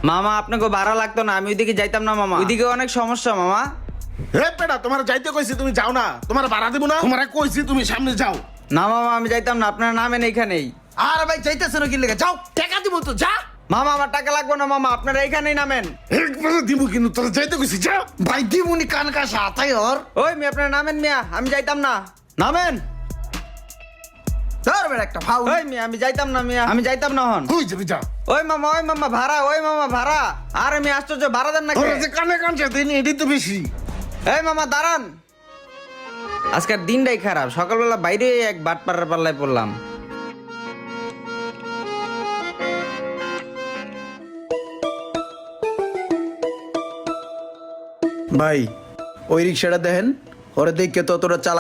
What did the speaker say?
মামা আপনাকে ভাড়া লাগতো না, আমি ওইদিকে যাইতাম না মামা, ওইদিকে অনেক সমস্যা মামা। হে বেটা, তোমার যাইতে কইছি, তুমি যাও না। তোমার ভাড়া দিব না, তোমার কইছি তুমি সামনে যাও। না মামা আমি যাইতাম না, আপনারা নামেন এইখানেই। আর ভাই যাইতেছে না কি লেগে, যাও টাকা দিব তো, যা। মামা আমার টাকা লাগবে না মামা, আপনারা এইখানেই নামেন। একবারে দিব কিন্তু, তোর যাইতে কইছি যা। ভাই দিমুনি কান কাশা তাই ওর। ওই মিয়া আপনারা নামেন মিয়া, আমি যাইতাম না, নামেন। ধর বেটা একটা ফাউ। ওই মিয়া আমি যাইতাম না মিয়া, আমি যাইতাম না হন। কই যাবি যা। ওই মামা ভাড়া, ওই মামা ভাড়া। আরে মিয়া আশ্চর্য, ভাড়া দেন না কে? তোর যে কানে কানছে দিন এডি তো বেশি। এই মামা দাঁড়ান, আজকের দিনটাই খারাপ, সকালবেলা বাইরে এক বাটপাড়ার পাল্লায় পড়লাম। ভাই ওই রিক্সাটা দেখেন, ওরে দেখে তো তোরা চালা